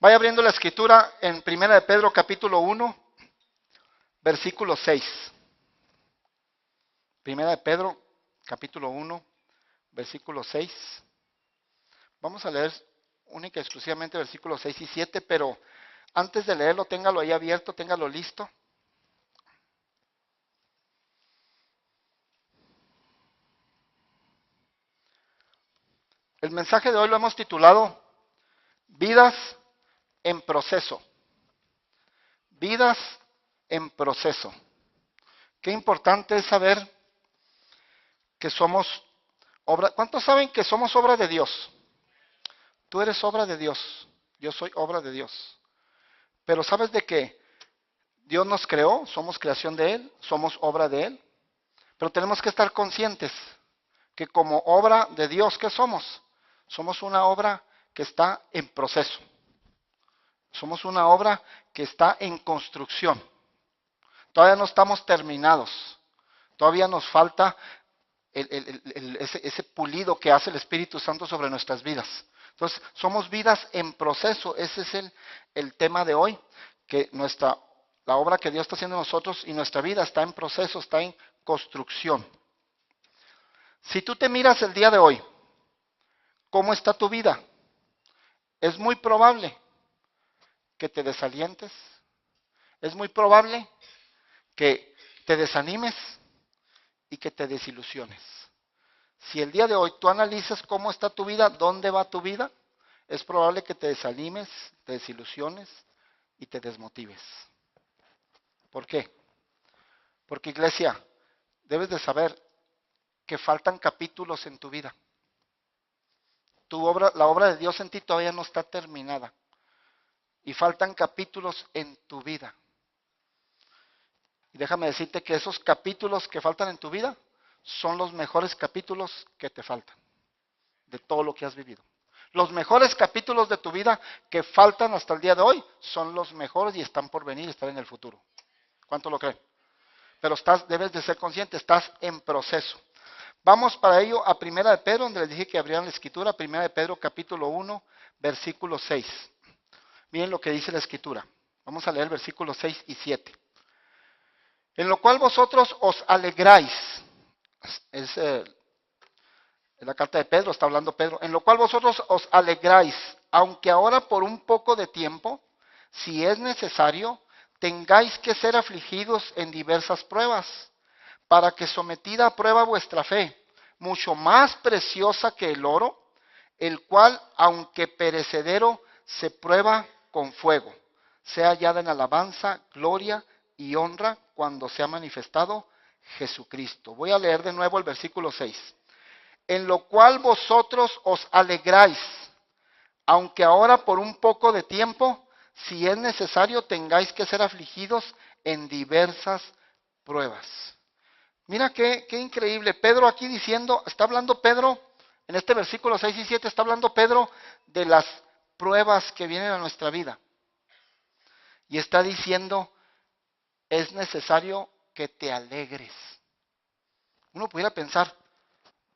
Vaya abriendo la escritura en Primera de Pedro capítulo 1, versículo 6. Primera de Pedro capítulo 1, versículo 6. Vamos a leer única y exclusivamente versículos 6 y 7, pero antes de leerlo, téngalo ahí abierto, téngalo listo. El mensaje de hoy lo hemos titulado Vidas en proceso. Vidas en proceso. Qué importante es saber que somos obra. ¿Cuántos saben que somos obra de Dios? Tú eres obra de Dios. Yo soy obra de Dios. Pero ¿sabes de qué? Dios nos creó, somos creación de Él, somos obra de Él. Pero tenemos que estar conscientes que como obra de Dios, ¿qué somos? Somos una obra que está en proceso. Somos una obra que está en construcción. Todavía no estamos terminados. Todavía nos falta ese pulido que hace el Espíritu Santo sobre nuestras vidas. Entonces, somos vidas en proceso. Ese es el tema de hoy, que la obra que Dios está haciendo en nosotros y nuestra vida está en proceso, está en construcción. Si tú te miras el día de hoy, ¿cómo está tu vida? Es muy probable que te desalientes, es muy probable que te desanimes y que te desilusiones. Si el día de hoy tú analizas cómo está tu vida, dónde va tu vida, es probable que te desanimes, te desilusiones y te desmotives. ¿Por qué? Porque, iglesia, debes de saber que faltan capítulos en tu vida. La obra de Dios en ti todavía no está terminada. Y faltan capítulos en tu vida. Y déjame decirte que esos capítulos que faltan en tu vida son los mejores capítulos que te faltan de todo lo que has vivido. Los mejores capítulos de tu vida que faltan hasta el día de hoy son los mejores y están por venir, están en el futuro. ¿Cuánto lo creen? Pero debes de ser consciente, estás en proceso. Vamos para ello a Primera de Pedro, donde les dije que abrieran la escritura, Primera de Pedro capítulo 1, versículo 6. Miren lo que dice la escritura. Vamos a leer versículos 6 y 7. En lo cual vosotros os alegráis. Es la carta de Pedro, está hablando Pedro. En lo cual vosotros os alegráis, aunque ahora por un poco de tiempo, si es necesario, tengáis que ser afligidos en diversas pruebas, para que sometida a prueba vuestra fe, mucho más preciosa que el oro, el cual, aunque perecedero, se prueba con fuego, sea hallada en alabanza, gloria y honra cuando sea manifestado Jesucristo. Voy a leer de nuevo el versículo 6. En lo cual vosotros os alegráis, aunque ahora por un poco de tiempo, si es necesario, tengáis que ser afligidos en diversas pruebas. Mira qué increíble. Pedro aquí diciendo, está hablando Pedro, en este versículo 6 y 7, está hablando Pedro de las pruebas que vienen a nuestra vida. Y está diciendo, es necesario que te alegres. Uno pudiera pensar,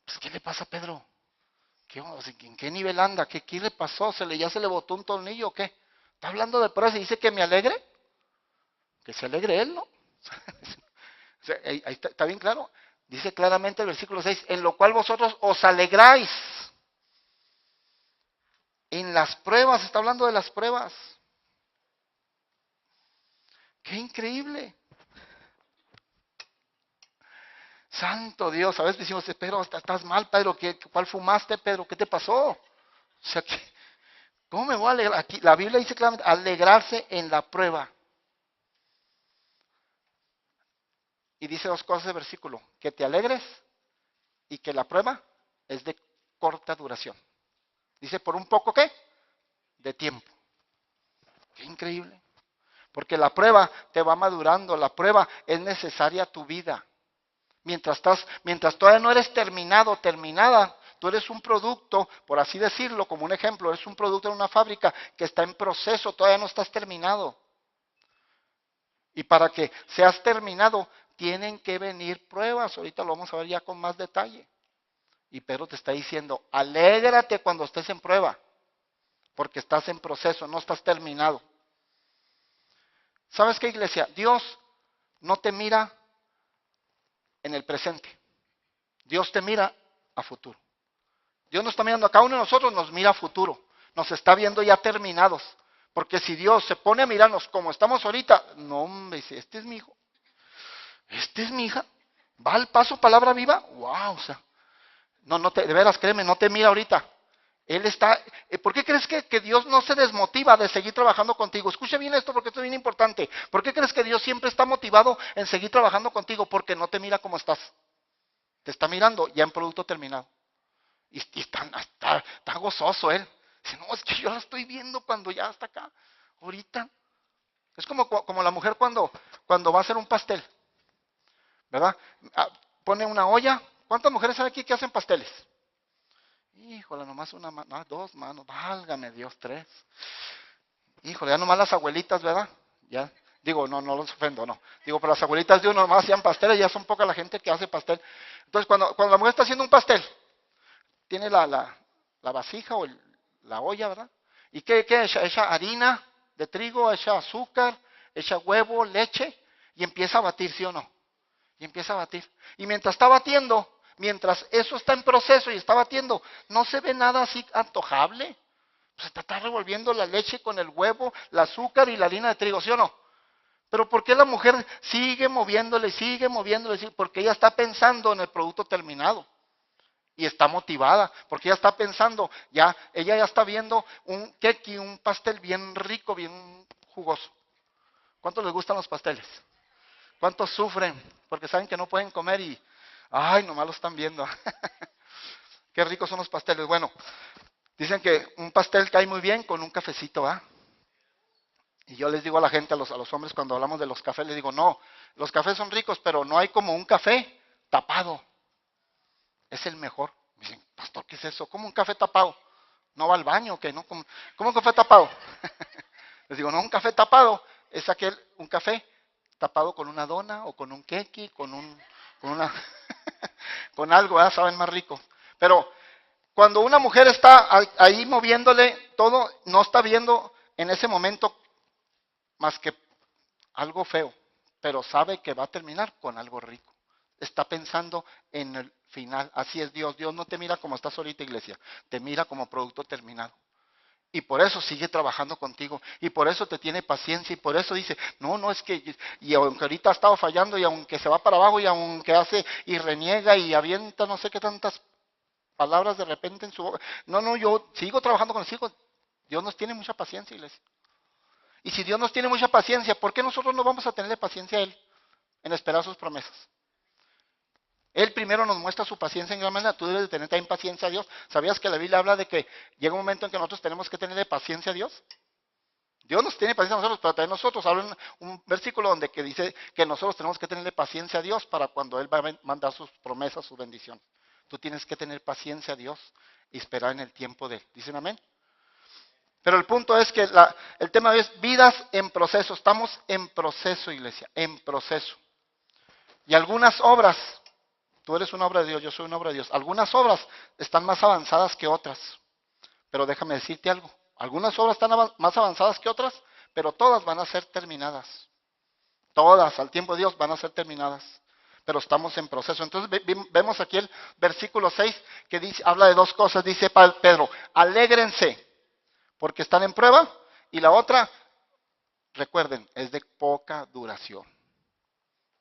pues, ¿qué le pasa a Pedro? ¿En qué nivel anda? ¿Qué le pasó? ¿Ya se le botó un tornillo o qué? Está hablando de pruebas y dice que me alegre. Que se alegre él, ¿no? O sea, ahí está bien claro. Dice claramente el versículo 6, en lo cual vosotros os alegráis. En las pruebas, está hablando de las pruebas. ¡Qué increíble! Santo Dios, a veces decimos, Pedro, estás mal, Pedro, ¿cuál fumaste, Pedro? ¿Qué te pasó? O sea, ¿cómo me voy a alegrar? Aquí, la Biblia dice claramente, alegrarse en la prueba. Y dice dos cosas el versículo, que te alegres y que la prueba es de corta duración. Dice, ¿por un poco qué? De tiempo. Qué increíble. Porque la prueba te va madurando, la prueba es necesaria a tu vida. Mientras todavía no eres terminada, tú eres un producto, por así decirlo, como un ejemplo, eres un producto en una fábrica que está en proceso, todavía no estás terminado. Y para que seas terminado, tienen que venir pruebas. Ahorita lo vamos a ver ya con más detalle. Y Pedro te está diciendo, alégrate cuando estés en prueba. porque estás en proceso, no estás terminado. ¿Sabes qué, iglesia? Dios no te mira en el presente. Dios te mira a futuro. Dios nos está mirando, a cada uno de nosotros nos mira a futuro. Nos está viendo ya terminados. Porque si Dios se pone a mirarnos como estamos ahorita, no, hombre, dice, este es mi hijo. Esta es mi hija. Va al paso palabra viva. Wow, o sea, de veras, créeme, no te mira ahorita. Él está, ¿por qué crees que Dios no se desmotiva de seguir trabajando contigo? Escucha bien esto porque esto es bien importante. ¿Por qué crees que Dios siempre está motivado en seguir trabajando contigo? Porque no te mira como estás. Te está mirando ya en producto terminado. Y está gozoso él. Dice, no, es que yo la estoy viendo cuando ya está acá, ahorita. Es como la mujer cuando va a hacer un pastel, ¿verdad? Pone una olla. ¿Cuántas mujeres hay aquí que hacen pasteles? Híjole, nomás una mano, dos manos, válgame Dios, tres. Híjole, ya nomás las abuelitas, ¿verdad? Ya, digo, no los ofendo, no. Digo, pero las abuelitas de uno nomás hacían pasteles, ya son poca la gente que hace pastel. Entonces, cuando la mujer está haciendo un pastel, tiene la vasija o la olla, ¿verdad? ¿Y qué echa? Echa harina de trigo, echa azúcar, echa huevo, leche, y empieza a batir, ¿sí o no? Y empieza a batir. Y mientras está batiendo, mientras eso está en proceso y está batiendo, no se ve nada así antojable. Se está revolviendo la leche con el huevo, el azúcar y la harina de trigo, ¿sí o no? Pero ¿por qué la mujer sigue moviéndole? Porque ella está pensando en el producto terminado. Y está motivada, porque ella está pensando, ella ya está viendo un keki, un pastel bien rico, bien jugoso. ¿Cuántos les gustan los pasteles? ¿Cuántos sufren? Porque saben que no pueden comer y, ay, nomás lo están viendo. Qué ricos son los pasteles. Bueno, dicen que un pastel cae muy bien con un cafecito, ¿ah? Y yo les digo a la gente, a los hombres, cuando hablamos de los cafés, les digo, no, los cafés son ricos, pero no hay como un café tapado. Es el mejor. Me dicen, pastor, ¿qué es eso? ¿Cómo un café tapado? ¿No va al baño o qué? ¿No? ¿Cómo un café tapado? Les digo, no, un café tapado es un café tapado con una dona o con un keki, con con algo, ¿verdad? Saben más rico. Pero cuando una mujer está ahí moviéndole todo, no está viendo en ese momento más que algo feo, pero sabe que va a terminar con algo rico. Está pensando en el final. Así es Dios. Dios no te mira como estás ahorita, iglesia. Te mira como producto terminado. Y por eso sigue trabajando contigo. Y por eso te tiene paciencia. Y por eso dice, no, es que, y aunque ahorita ha estado fallando, y aunque se va para abajo, y aunque hace, y reniega, y avienta no sé qué tantas palabras de repente en su boca. No, yo sigo trabajando con los hijos. Dios nos tiene mucha paciencia, iglesia. Y si Dios nos tiene mucha paciencia, ¿por qué nosotros no vamos a tenerle paciencia a Él en esperar sus promesas? Él primero nos muestra su paciencia en gran manera. Tú debes de tener también paciencia a Dios. ¿Sabías que la Biblia habla de que llega un momento en que nosotros tenemos que tenerle paciencia a Dios? Dios nos tiene paciencia a nosotros, pero también nosotros hablan un versículo donde que dice que nosotros tenemos que tenerle paciencia a Dios para cuando Él va a mandar sus promesas, sus bendiciones. Tú tienes que tener paciencia a Dios y esperar en el tiempo de Él. ¿Dicen amén? Pero el punto es que el tema es vidas en proceso. Estamos en proceso, iglesia, en proceso. Y algunas obras, tú eres una obra de Dios, yo soy una obra de Dios. Algunas obras están más avanzadas que otras. Pero déjame decirte algo. Algunas obras están más avanzadas que otras, pero todas van a ser terminadas. Todas, al tiempo de Dios, van a ser terminadas. Pero estamos en proceso. Entonces vemos aquí el versículo 6 que dice, habla de dos cosas. Dice Pedro, alégrense porque están en prueba. Y la otra, recuerden, es de poca duración.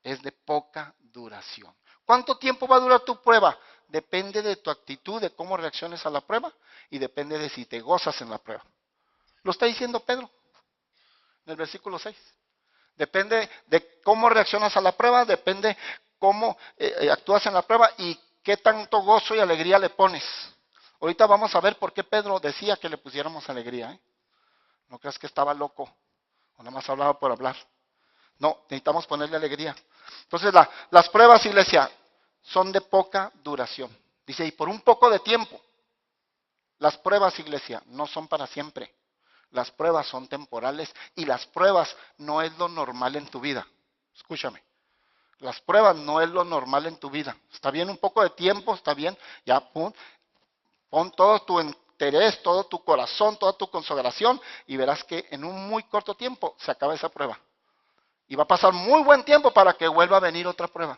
Es de poca duración. ¿Cuánto tiempo va a durar tu prueba? Depende de tu actitud, de cómo reacciones a la prueba y depende de si te gozas en la prueba. Lo está diciendo Pedro en el versículo 6. Depende de cómo reaccionas a la prueba, depende cómo actúas en la prueba y qué tanto gozo y alegría le pones. Ahorita vamos a ver por qué Pedro decía que le pusiéramos alegría. No creas que estaba loco o nada más hablaba por hablar. No, necesitamos ponerle alegría. Entonces las pruebas, iglesia, son de poca duración. Dice, y por un poco de tiempo. Las pruebas, iglesia, no son para siempre. Las pruebas son temporales y las pruebas no es lo normal en tu vida. Escúchame. Las pruebas no es lo normal en tu vida. Está bien un poco de tiempo, está bien, ya pon todo interés, todo tu corazón, toda tu consagración, y verás que en un muy corto tiempo se acaba esa prueba. Y va a pasar muy buen tiempo para que vuelva a venir otra prueba.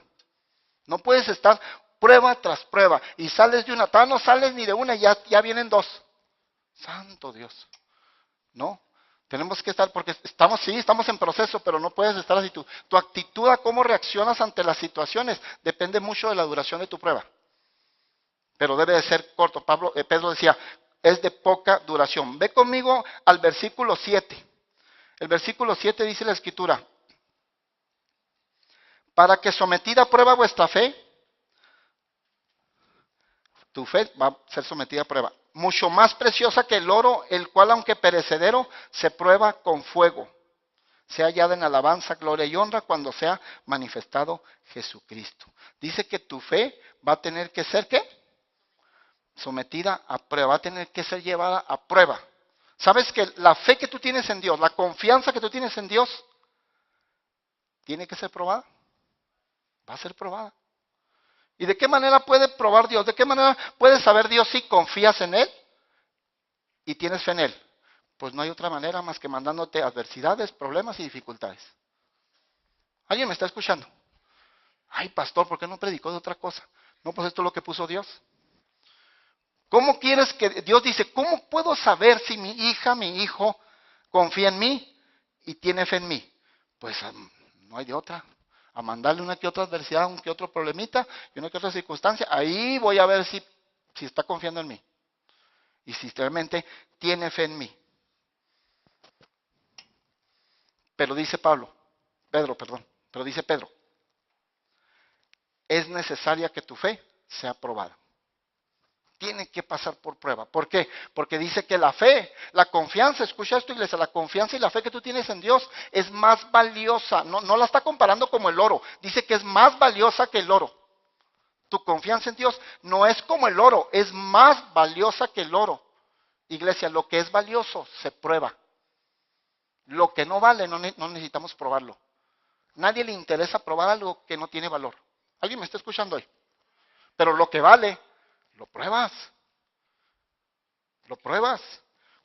No puedes estar prueba tras prueba, y sales de una, no sales ni de una, ya vienen dos. Santo Dios. No, tenemos que estar, porque estamos en proceso, pero no puedes estar así. Tu actitud a cómo reaccionas ante las situaciones depende mucho de la duración de tu prueba. Pero debe de ser corto. Pedro decía, es de poca duración. Ve conmigo al versículo 7. El versículo 7 dice la Escritura, para que sometida a prueba vuestra fe, tu fe va a ser sometida a prueba, mucho más preciosa que el oro, el cual aunque perecedero, se prueba con fuego, sea hallada en alabanza, gloria y honra cuando sea manifestado Jesucristo. Dice que tu fe va a tener que ser, ¿qué? Sometida a prueba, va a tener que ser llevada a prueba. ¿Sabes que la fe que tú tienes en Dios, la confianza que tú tienes en Dios, tiene que ser probada? Va a ser probada. ¿Y de qué manera puede probar Dios? ¿De qué manera puede saber Dios si confías en Él y tienes fe en Él? Pues no hay otra manera más que mandándote adversidades, problemas y dificultades. ¿Alguien me está escuchando? Ay, pastor, ¿por qué no predicó de otra cosa? No, pues esto es lo que puso Dios. ¿Cómo quieres que Dios dice, cómo puedo saber si mi hija, mi hijo confía en mí y tiene fe en mí? Pues no hay de otra. A mandarle una que otra adversidad, un que otro problemita y una que otra circunstancia, ahí voy a ver si está confiando en mí. Y si realmente tiene fe en mí. Pero dice pero dice Pedro, es necesaria que tu fe sea probada. Tiene que pasar por prueba. ¿Por qué? Porque dice que la fe, la confianza, escucha esto, iglesia, la confianza y la fe que tú tienes en Dios es más valiosa. No la está comparando como el oro. Dice que es más valiosa que el oro. Tu confianza en Dios no es como el oro, es más valiosa que el oro. Iglesia, lo que es valioso se prueba. Lo que no vale no necesitamos probarlo. Nadie le interesa probar algo que no tiene valor. ¿Alguien me está escuchando hoy? Pero lo que vale, lo pruebas. Lo pruebas.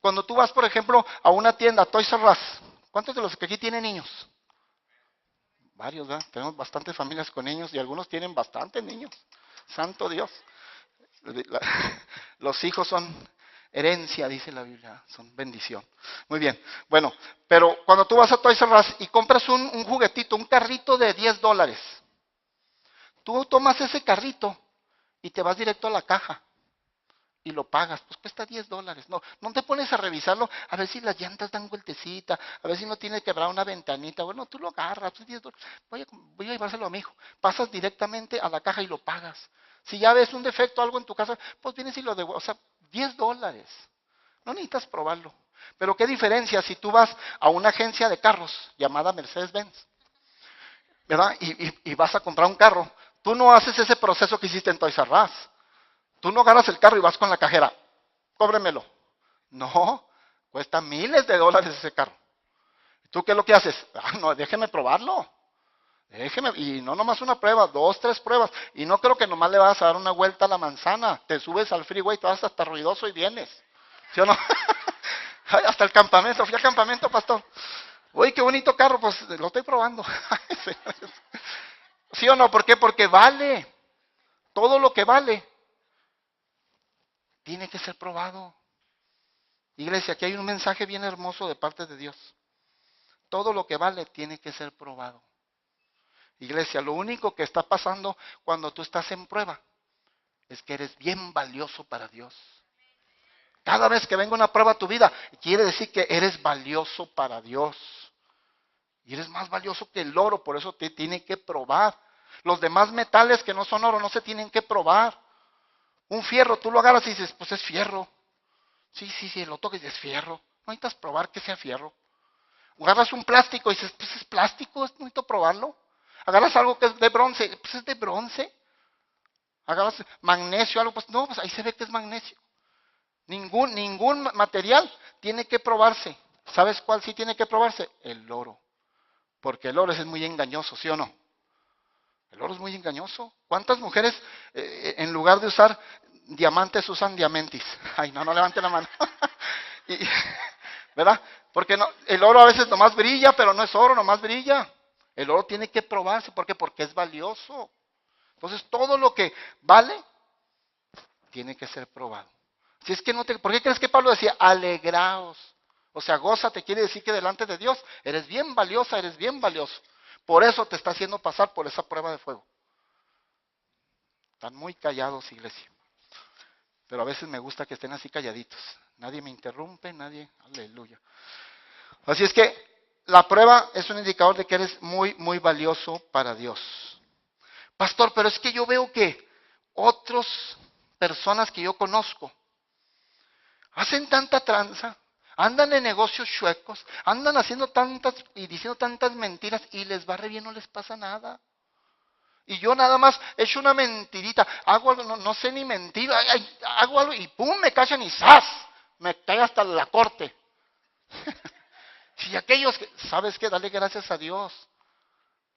Cuando tú vas, por ejemplo, a una tienda, Toys R Us, ¿cuántos de los que aquí tienen niños? Varios, ¿verdad? Tenemos bastantes familias con niños y algunos tienen bastantes niños. Santo Dios. Los hijos son herencia, dice la Biblia, son bendición. Muy bien. Bueno, pero cuando tú vas a Toys R Us y compras un juguetito, un carrito de $10, tú tomas ese carrito y te vas directo a la caja y lo pagas, pues cuesta $10. No te pones a revisarlo, a ver si las llantas dan vueltecita, a ver si no tiene quebrada una ventanita. Bueno, tú lo agarras, pues $10. Voy a llevárselo a mi hijo. Pasas directamente a la caja y lo pagas. Si ya ves un defecto, algo en tu casa, pues vienes y lo devuelves. O sea, $10. No necesitas probarlo. Pero qué diferencia si tú vas a una agencia de carros llamada Mercedes-Benz, ¿verdad? Y vas a comprar un carro. Tú no haces ese proceso que hiciste en Toys R Us. Tú no agarras el carro y vas con la cajera, cóbremelo. No, cuesta miles de dólares ese carro. ¿Tú qué es lo que haces? No, déjeme probarlo. Y no nomás una prueba, 2, 3 pruebas. Y no creo que nomás le vas a dar una vuelta a la manzana. Te subes al freeway, te vas hasta ruidoso y vienes. ¿Sí o no? Hasta el campamento, fui al campamento, pastor. Uy, qué bonito carro, pues lo estoy probando. ¿Sí o no? ¿Por qué? Porque vale. Todo lo que vale tiene que ser probado. Iglesia, aquí hay un mensaje bien hermoso de parte de Dios. Todo lo que vale tiene que ser probado. Iglesia, lo único que está pasando cuando tú estás en prueba es que eres bien valioso para Dios. Cada vez que venga una prueba a tu vida, quiere decir que eres valioso para Dios. Y eres más valioso que el oro, por eso te tiene que probar. Los demás metales que no son oro no se tienen que probar. Un fierro, tú lo agarras y dices, pues es fierro. Sí, lo toques y es fierro. No necesitas probar que sea fierro. Agarras un plástico y dices, pues es plástico, no necesito probarlo. Agarras algo que es de bronce, pues es de bronce. Agarras magnesio, algo, pues no, pues ahí se ve que es magnesio. Ningún material tiene que probarse. ¿Sabes cuál sí tiene que probarse? El oro. Porque el oro es muy engañoso, ¿sí o no? El oro es muy engañoso. ¿Cuántas mujeres en lugar de usar diamantes usan diamantis? Ay, no, no levante la mano. Y, ¿verdad? Porque no, el oro a veces nomás brilla, pero no es oro, nomás brilla. El oro tiene que probarse, ¿por qué? Porque es valioso. Entonces todo lo que vale tiene que ser probado. Si es que no te, ¿por qué crees que Pablo decía alegraos? O sea, gózate, quiere decir que delante de Dios eres bien valiosa, eres bien valioso. Por eso te está haciendo pasar por esa prueba de fuego. Están muy callados, iglesia. Pero a veces me gusta que estén así calladitos. Nadie me interrumpe, nadie, aleluya. Así es que la prueba es un indicador de que eres muy, muy valioso para Dios. Pastor, pero es que yo veo que otras personas que yo conozco hacen tanta tranza, andan en negocios chuecos, andan haciendo tantas y diciendo tantas mentiras y les va re bien, no les pasa nada. Y yo nada más echo una mentirita, hago algo, no sé ni mentir, hago algo y pum, me cachan y ¡zas! Me cae hasta la corte. Y aquellos que, ¿sabes qué? Dale gracias a Dios.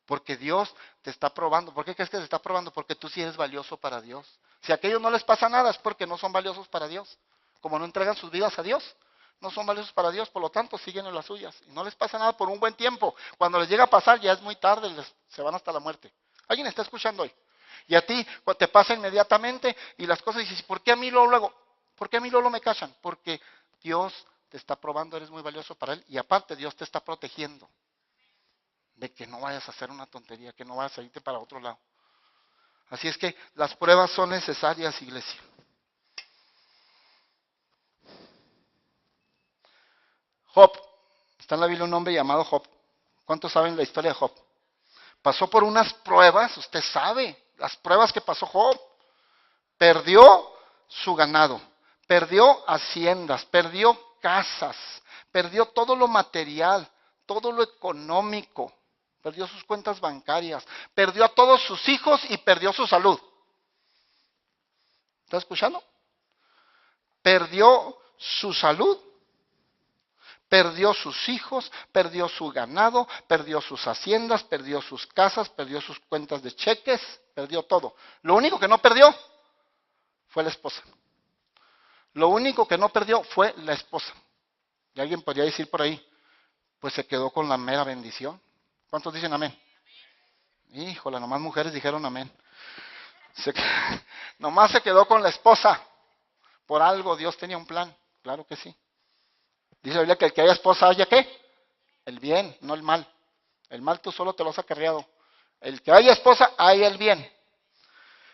Porque Dios te está probando. ¿Por qué crees que te está probando? Porque tú sí eres valioso para Dios. Si a aquellos no les pasa nada es porque no son valiosos para Dios. Como no entregan sus vidas a Dios, no son valiosos para Dios, por lo tanto siguen en las suyas. Y no les pasa nada por un buen tiempo. Cuando les llega a pasar ya es muy tarde, se van hasta la muerte. ¿Alguien está escuchando hoy? Y a ti te pasa inmediatamente y las cosas dices, ¿por qué a mí luego? ¿Por qué a mí luego me cachan? Porque Dios te está probando, eres muy valioso para Él. Y aparte Dios te está protegiendo de que no vayas a hacer una tontería, que no vayas a irte para otro lado. Así es que las pruebas son necesarias, iglesia. Job, está en la Biblia un hombre llamado Job. ¿Cuántos saben la historia de Job? Pasó por unas pruebas, usted sabe, las pruebas que pasó Job. Perdió su ganado, perdió haciendas, perdió casas, perdió todo lo material, todo lo económico, perdió sus cuentas bancarias, perdió a todos sus hijos y perdió su salud. ¿Está escuchando? Perdió su salud, perdió sus hijos, perdió su ganado, perdió sus haciendas, perdió sus casas, perdió sus cuentas de cheques, perdió todo. Lo único que no perdió fue la esposa. Lo único que no perdió fue la esposa. Y alguien podría decir por ahí, pues se quedó con la mera bendición. ¿Cuántos dicen amén? Híjole, nomás mujeres dijeron amén. Nomás se quedó con la esposa. Por algo Dios tenía un plan, claro que sí. Dice la Biblia que el que haya esposa haya ¿qué? El bien, no el mal. El mal tú solo te lo has acarreado. El que haya esposa, haya el bien.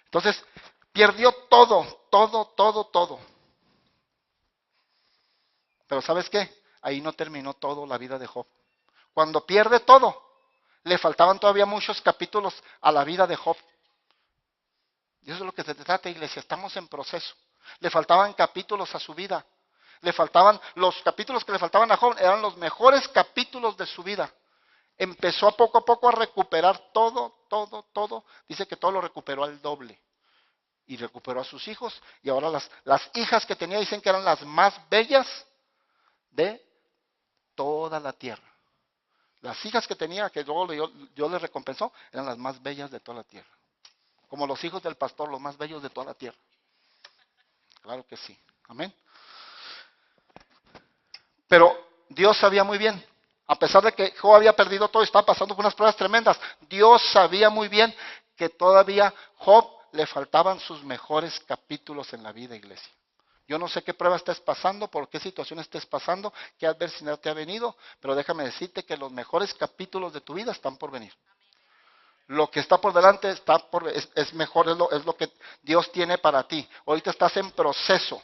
Entonces, perdió todo, todo, todo, todo. Pero ¿sabes qué? Ahí no terminó todo la vida de Job. Cuando pierde todo, le faltaban todavía muchos capítulos a la vida de Job. Y eso es lo que se trata, iglesia. Estamos en proceso. Le faltaban capítulos a su vida. Le faltaban, los capítulos que le faltaban a Job eran los mejores capítulos de su vida. Empezó a poco a recuperar todo, todo, todo. Dice que todo lo recuperó al doble. Y recuperó a sus hijos. Y ahora las hijas que tenía dicen que eran las más bellas de toda la tierra. Las hijas que tenía, que luego Dios le recompensó, eran las más bellas de toda la tierra. Como los hijos del pastor, los más bellos de toda la tierra. Claro que sí. Amén. Pero Dios sabía muy bien, a pesar de que Job había perdido todo y estaba pasando por unas pruebas tremendas, Dios sabía muy bien que todavía Job le faltaban sus mejores capítulos en la vida, iglesia. Yo no sé qué prueba estés pasando, por qué situación estés pasando, qué adversidad te ha venido, pero déjame decirte que los mejores capítulos de tu vida están por venir. Lo que está por delante es mejor, es lo que Dios tiene para ti. Ahorita estás en proceso.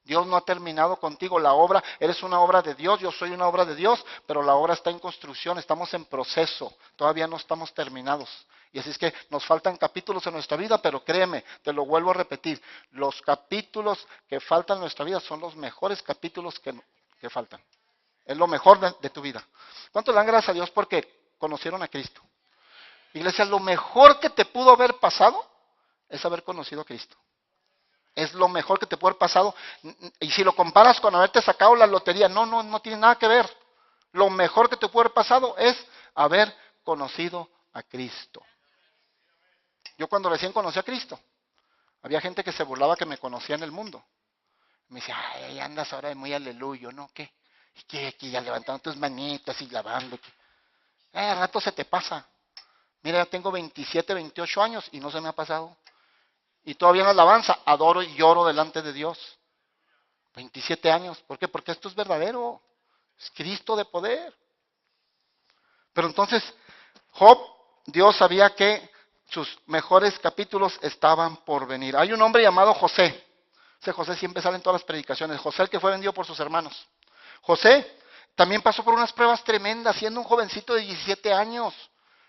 Dios no ha terminado contigo la obra, eres una obra de Dios, yo soy una obra de Dios, pero la obra está en construcción, estamos en proceso, todavía no estamos terminados. Y así es que nos faltan capítulos en nuestra vida, pero créeme, te lo vuelvo a repetir, los capítulos que faltan en nuestra vida son los mejores capítulos que faltan. Es lo mejor de tu vida. ¿Cuánto le dan gracias a Dios porque conocieron a Cristo? Iglesia, lo mejor que te pudo haber pasado es haber conocido a Cristo. Es lo mejor que te puede haber pasado. Y si lo comparas con haberte sacado la lotería, no tiene nada que ver. Lo mejor que te puede haber pasado es haber conocido a Cristo. Yo cuando recién conocí a Cristo, había gente que se burlaba que me conocía en el mundo. Me dice, ay, andas ahora de muy aleluyo, ¿no? ¿Qué? ¿Y qué aquí ya levantando tus manitas y lavando? Al rato se te pasa. Mira, ya tengo 27, 28 años y no se me ha pasado. Y todavía en la alabanza adoro y lloro delante de Dios. 27 años. ¿Por qué? Porque esto es verdadero. Es Cristo de poder. Pero entonces, Job, Dios sabía que sus mejores capítulos estaban por venir. Hay un hombre llamado José. Ese José siempre sale en todas las predicaciones. José, el que fue vendido por sus hermanos. José también pasó por unas pruebas tremendas, siendo un jovencito de 17 años.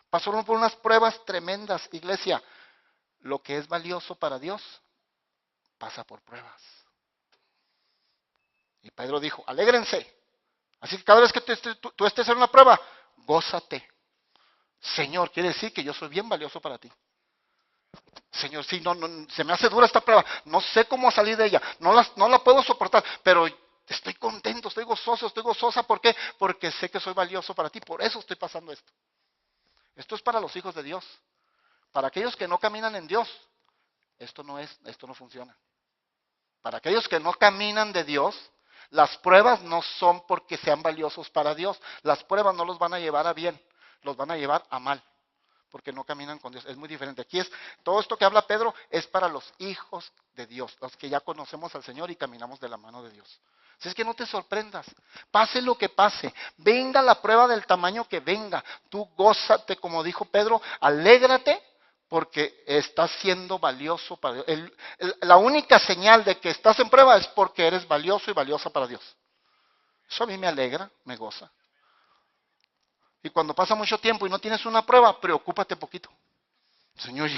Pasó por unas pruebas tremendas, iglesia. Lo que es valioso para Dios pasa por pruebas. Y Pedro dijo, alégrense. Así que cada vez que tú estés en una prueba, gózate. Señor, quiere decir que yo soy bien valioso para ti. Señor, sí, no, se me hace dura esta prueba. No sé cómo salir de ella. No la puedo soportar, pero estoy contento, estoy gozoso, estoy gozosa. ¿Por qué? Porque sé que soy valioso para ti. Por eso estoy pasando esto. Esto es para los hijos de Dios. Para aquellos que no caminan en Dios, esto no funciona. Para aquellos que no caminan de Dios, las pruebas no son porque sean valiosos para Dios. Las pruebas no los van a llevar a bien, los van a llevar a mal, porque no caminan con Dios. Es muy diferente. Aquí todo esto que habla Pedro es para los hijos de Dios, los que ya conocemos al Señor y caminamos de la mano de Dios. Así es que no te sorprendas, pase lo que pase, venga la prueba del tamaño que venga, tú gózate, como dijo Pedro, alégrate, porque estás siendo valioso para Dios. La única señal de que estás en prueba es porque eres valioso y valiosa para Dios. Eso a mí me alegra, me goza. Y cuando pasa mucho tiempo y no tienes una prueba, preocúpate poquito. Señor,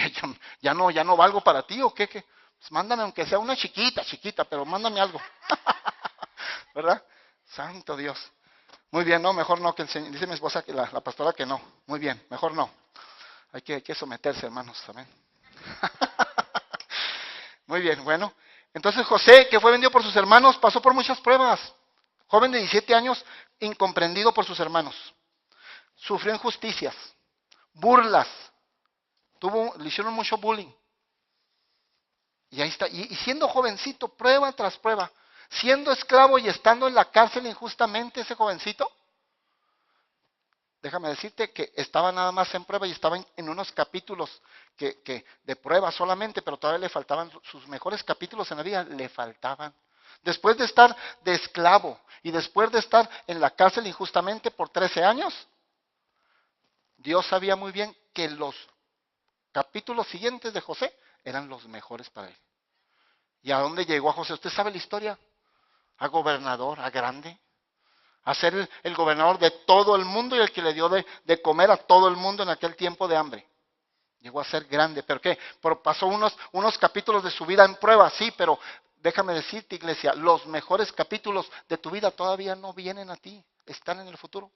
ya no valgo para ti, ¿o qué? Pues mándame, aunque sea una chiquita, pero mándame algo. ¿Verdad? Santo Dios. Muy bien, no, mejor no, que el Señor, dice mi esposa, que la pastora, que no. Muy bien, mejor no. Hay que someterse, hermanos, amén. Muy bien, bueno. Entonces José, que fue vendido por sus hermanos, pasó por muchas pruebas. Joven de 17 años, incomprendido por sus hermanos. Sufrió injusticias, burlas. Le hicieron mucho bullying. Y ahí está. Y siendo jovencito, prueba tras prueba. Siendo esclavo y estando en la cárcel injustamente, ese jovencito, déjame decirte que estaba nada más en prueba y estaba en unos capítulos de prueba solamente, pero todavía le faltaban sus mejores capítulos en la vida, le faltaban. Después de estar de esclavo y después de estar en la cárcel injustamente por 13 años, Dios sabía muy bien que los capítulos siguientes de José eran los mejores para él. ¿Y a dónde llegó a José? ¿Usted sabe la historia? A gobernador, a grande. A ser el gobernador de todo el mundo y el que le dio de comer a todo el mundo en aquel tiempo de hambre. Llegó a ser grande. ¿Pero qué? Pasó unos capítulos de su vida en prueba, sí, pero déjame decirte, iglesia, los mejores capítulos de tu vida todavía no vienen a ti, están en el futuro.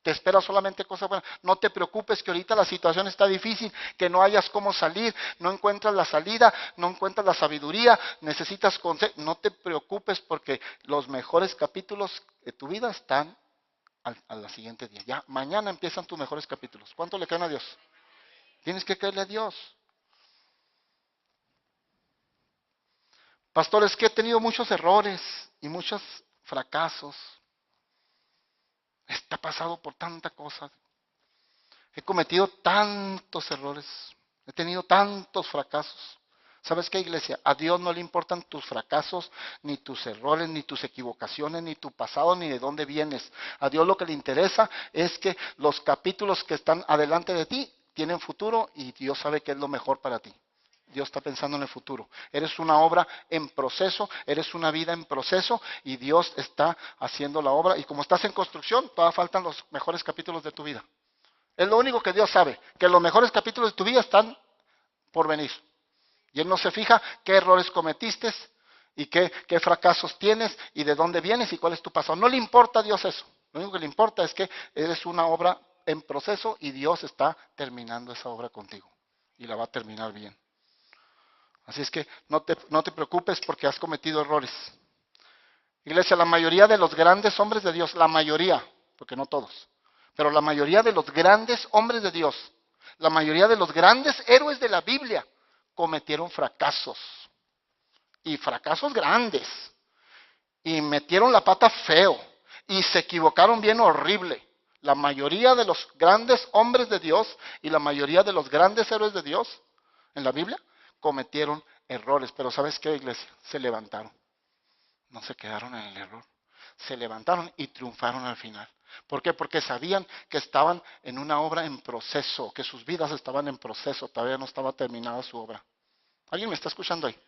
Te espera solamente cosas buenas. No te preocupes que ahorita la situación está difícil, que no hayas cómo salir, no encuentras la salida, no encuentras la sabiduría, necesitas consejo. No te preocupes porque los mejores capítulos de tu vida están a la siguiente día. Ya, mañana empiezan tus mejores capítulos. ¿Cuánto le creen a Dios? Tienes que creerle a Dios. Pastores, que he tenido muchos errores y muchos fracasos. Está pasado por tanta cosa. He cometido tantos errores. He tenido tantos fracasos. ¿Sabes qué, iglesia? A Dios no le importan tus fracasos, ni tus errores, ni tus equivocaciones, ni tu pasado, ni de dónde vienes. A Dios lo que le interesa es que los capítulos que están adelante de ti tienen futuro y Dios sabe que es lo mejor para ti. Dios está pensando en el futuro. Eres una obra en proceso, eres una vida en proceso y Dios está haciendo la obra. Y como estás en construcción, todavía faltan los mejores capítulos de tu vida. Es lo único que Dios sabe, que los mejores capítulos de tu vida están por venir. Y Él no se fija qué errores cometiste y qué fracasos tienes y de dónde vienes y cuál es tu pasado. No le importa a Dios eso. Lo único que le importa es que eres una obra en proceso y Dios está terminando esa obra contigo. Y la va a terminar bien. Así es que no te preocupes porque has cometido errores. Iglesia, la mayoría de los grandes hombres de Dios, la mayoría, porque no todos, pero la mayoría de los grandes hombres de Dios, la mayoría de los grandes héroes de la Biblia, cometieron fracasos. y fracasos grandes, y metieron la pata feo, y se equivocaron bien horrible. La mayoría de los grandes hombres de Dios y la mayoría de los grandes héroes de Dios en la Biblia cometieron errores, pero ¿sabes qué, iglesia? Se levantaron, no se quedaron en el error, se levantaron y triunfaron al final. ¿Por qué? Porque sabían que estaban en una obra en proceso, que sus vidas estaban en proceso, todavía no estaba terminada su obra. ¿Alguien me está escuchando ahí?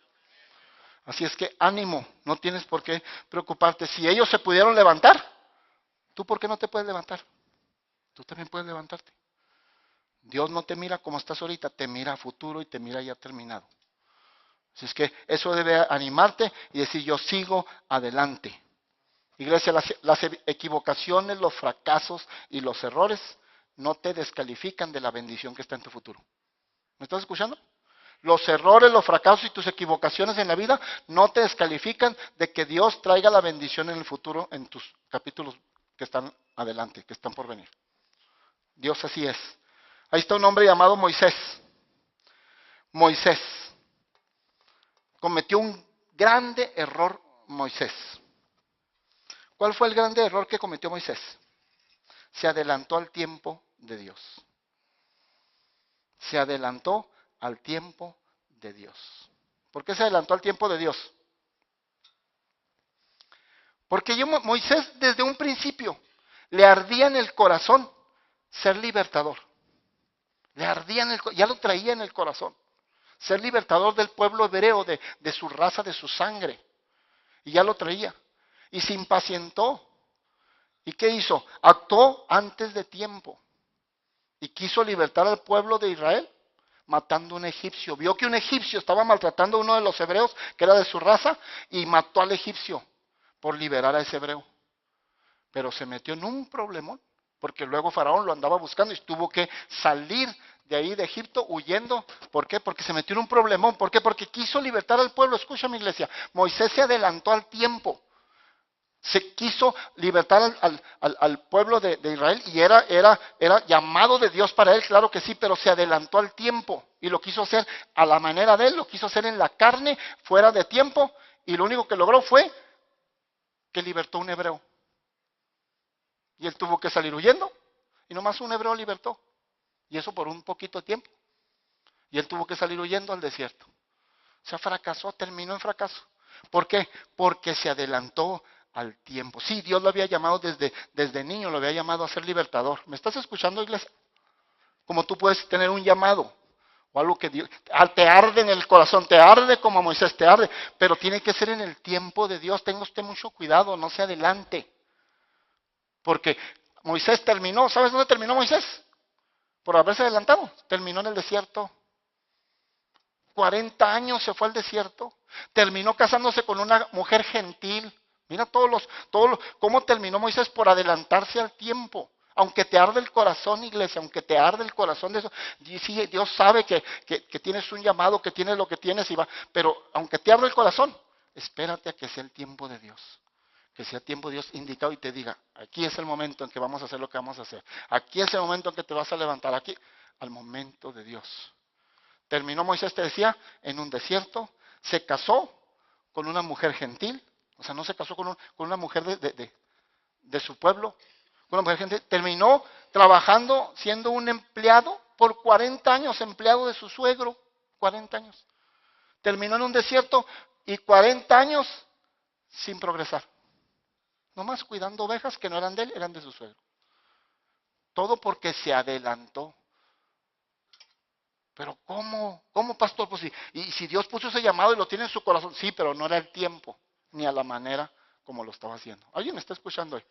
Así es que ánimo, no tienes por qué preocuparte. Si ellos se pudieron levantar, ¿tú por qué no te puedes levantar? Tú también puedes levantarte. Dios no te mira como estás ahorita, te mira a futuro y te mira ya terminado. Así es que eso debe animarte y decir, yo sigo adelante. Iglesia, las equivocaciones, los fracasos y los errores no te descalifican de la bendición que está en tu futuro. ¿Me estás escuchando? Los errores, los fracasos y tus equivocaciones en la vida no te descalifican de que Dios traiga la bendición en el futuro en tus capítulos que están adelante, que están por venir. Dios así es. Ahí está un hombre llamado Moisés. Moisés. Cometió un grande error Moisés. ¿Cuál fue el grande error que cometió Moisés? Se adelantó al tiempo de Dios. Se adelantó al tiempo de Dios. ¿Por qué se adelantó al tiempo de Dios? Porque Moisés desde un principio le ardía en el corazón ser libertador. Le ardía en el ya lo traía en el corazón. Ser libertador del pueblo hebreo, de su raza, de su sangre. Y ya lo traía. Y se impacientó. ¿Y qué hizo? Actuó antes de tiempo. Y quiso libertar al pueblo de Israel matando a un egipcio. Vio que un egipcio estaba maltratando a uno de los hebreos, que era de su raza, y mató al egipcio por liberar a ese hebreo. Pero se metió en un problemón, porque luego Faraón lo andaba buscando y tuvo que salir de ahí de Egipto huyendo. ¿Por qué? Porque se metió en un problemón. ¿Por qué? Porque quiso libertar al pueblo. Escucha, mi iglesia, Moisés se adelantó al tiempo. Se quiso libertar al pueblo de Israel y era llamado de Dios para él, claro que sí, pero se adelantó al tiempo y lo quiso hacer a la manera de él, lo quiso hacer en la carne, fuera de tiempo, y lo único que logró fue que libertó a un hebreo. Y él tuvo que salir huyendo, y nomás un hebreo libertó, y eso por un poquito de tiempo. Y él tuvo que salir huyendo al desierto. O sea, fracasó, terminó en fracaso. ¿Por qué? Porque se adelantó al tiempo. Sí, Dios lo había llamado desde niño, lo había llamado a ser libertador. ¿Me estás escuchando, iglesia? Como tú puedes tener un llamado o algo que Dios te arde en el corazón, te arde como a Moisés, te arde, pero tiene que ser en el tiempo de Dios. Tenga usted mucho cuidado, no se adelante. Porque Moisés terminó, ¿sabes dónde terminó Moisés? Por haberse adelantado, terminó en el desierto. 40 años se fue al desierto, terminó casándose con una mujer gentil. Mira cómo terminó Moisés por adelantarse al tiempo. Aunque te arde el corazón, iglesia, aunque te arde el corazón de eso, y sí, Dios sabe que tienes un llamado, que tienes lo que tienes, y va, pero aunque te arde el corazón, espérate a que sea el tiempo de Dios. Que sea tiempo de Dios indicado y te diga, aquí es el momento en que vamos a hacer lo que vamos a hacer. Aquí es el momento en que te vas a levantar, aquí, al momento de Dios. Terminó Moisés, te decía, en un desierto, se casó con una mujer gentil, o sea, no se casó con una mujer de su pueblo, con una mujer gentil, terminó trabajando, siendo un empleado por 40 años, empleado de su suegro, 40 años. Terminó en un desierto y 40 años sin progresar. Nomás cuidando ovejas que no eran de él, eran de su suegro. Todo porque se adelantó. Pero ¿cómo? ¿Cómo, pastor? Pues y si Dios puso ese llamado y lo tiene en su corazón, sí, pero no era el tiempo, ni a la manera como lo estaba haciendo. ¿Alguien me está escuchando hoy?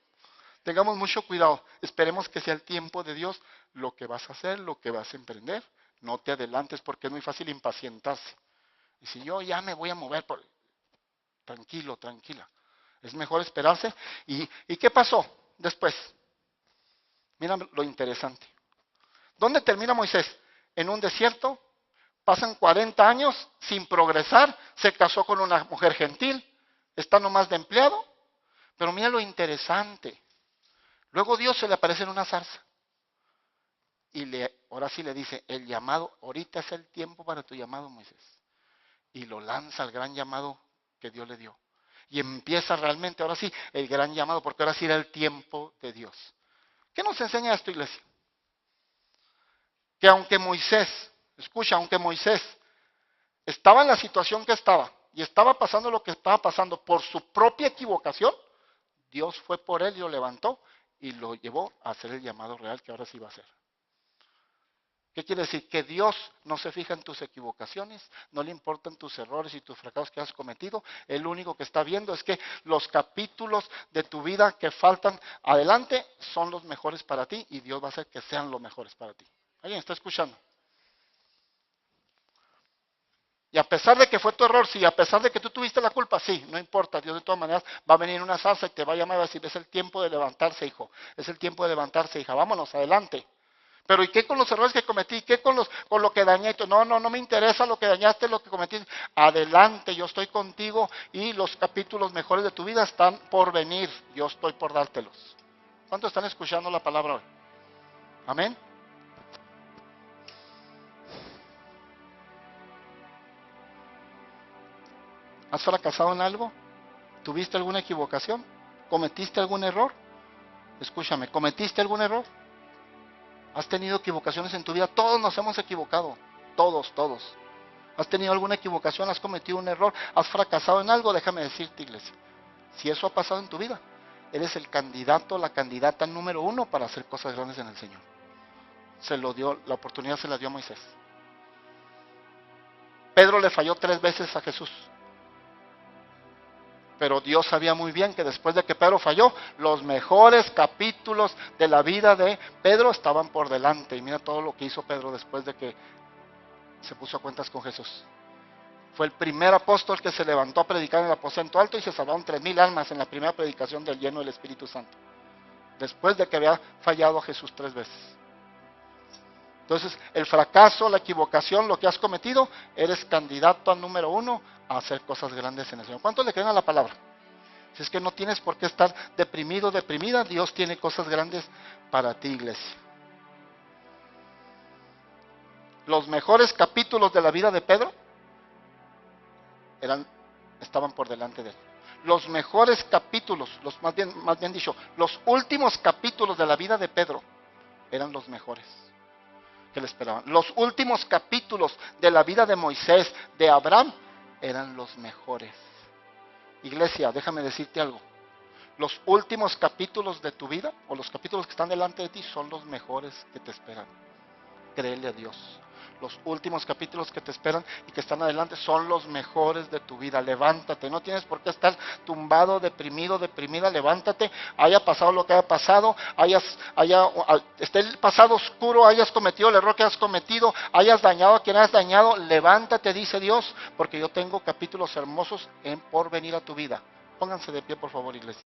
Tengamos mucho cuidado, esperemos que sea el tiempo de Dios lo que vas a hacer, lo que vas a emprender. No te adelantes porque es muy fácil impacientarse. Y si yo ya me voy a mover, tranquilo, tranquila. Es mejor esperarse. ¿Y qué pasó después? Mira lo interesante. ¿Dónde termina Moisés? En un desierto, pasan 40 años sin progresar, se casó con una mujer gentil, está nomás de empleado, pero mira lo interesante. Luego Dios se le aparece en una zarza y ahora sí le dice, el llamado, ahorita es el tiempo para tu llamado, Moisés. Y lo lanza al gran llamado que Dios le dio. Y empieza realmente, ahora sí, el gran llamado, porque ahora sí era el tiempo de Dios. ¿Qué nos enseña esto, iglesia? Que aunque Moisés, escucha, aunque Moisés estaba en la situación que estaba y estaba pasando lo que estaba pasando por su propia equivocación, Dios fue por él y lo levantó y lo llevó a hacer el llamado real que ahora sí va a hacer. ¿Qué quiere decir? Que Dios no se fija en tus equivocaciones, no le importan tus errores y tus fracasos que has cometido. El único que está viendo es que los capítulos de tu vida que faltan adelante son los mejores para ti y Dios va a hacer que sean los mejores para ti. ¿Alguien está escuchando? Y a pesar de que fue tu error, sí, a pesar de que tú tuviste la culpa, sí, no importa, Dios de todas maneras va a venir en una salsa y te va a llamar y va a decir, es el tiempo de levantarse, hijo, es el tiempo de levantarse, hija, vámonos, adelante. Pero ¿y qué con los errores que cometí? ¿Qué con lo que dañé? No me interesa lo que dañaste, lo que cometiste. Adelante, yo estoy contigo y los capítulos mejores de tu vida están por venir, yo estoy por dártelos. ¿Cuántos están escuchando la palabra hoy? Amén. ¿Has fracasado en algo? ¿Tuviste alguna equivocación? ¿Cometiste algún error? Escúchame, ¿cometiste algún error? ¿Has tenido equivocaciones en tu vida? Todos nos hemos equivocado. Todos. ¿Has tenido alguna equivocación? ¿Has cometido un error? ¿Has fracasado en algo? Déjame decirte, iglesia. Si eso ha pasado en tu vida, eres el candidato, la candidata número 1 para hacer cosas grandes en el Señor. La oportunidad se la dio a Moisés. Pedro le falló 3 veces a Jesús. Pero Dios sabía muy bien que después de que Pedro falló, los mejores capítulos de la vida de Pedro estaban por delante. Y mira todo lo que hizo Pedro después de que se puso a cuentas con Jesús. Fue el primer apóstol que se levantó a predicar en el aposento alto y se salvaron 3,000 almas en la primera predicación del lleno del Espíritu Santo. Después de que había fallado a Jesús 3 veces. Entonces, el fracaso, la equivocación, lo que has cometido, eres candidato al número 1 a hacer cosas grandes en el Señor. ¿Cuántos le creen a la palabra? Si es que no tienes por qué estar deprimido, deprimida, Dios tiene cosas grandes para ti, iglesia. Los mejores capítulos de la vida de Pedro estaban por delante de él. Los mejores capítulos, más bien dicho, los últimos capítulos de la vida de Pedro eran los mejores que le esperaban. Los últimos capítulos de la vida de Moisés, de Abraham, eran los mejores. Iglesia, déjame decirte algo. Los últimos capítulos de tu vida, o los capítulos que están delante de ti, son los mejores que te esperan. Créele a Dios. Los últimos capítulos que te esperan y que están adelante son los mejores de tu vida. Levántate, no tienes por qué estar tumbado, deprimido, deprimida. Levántate, haya pasado lo que haya pasado, esté el pasado oscuro, hayas cometido el error que has cometido, hayas dañado a quien has dañado. Levántate, dice Dios, porque yo tengo capítulos hermosos por venir a tu vida. Pónganse de pie, por favor, iglesia.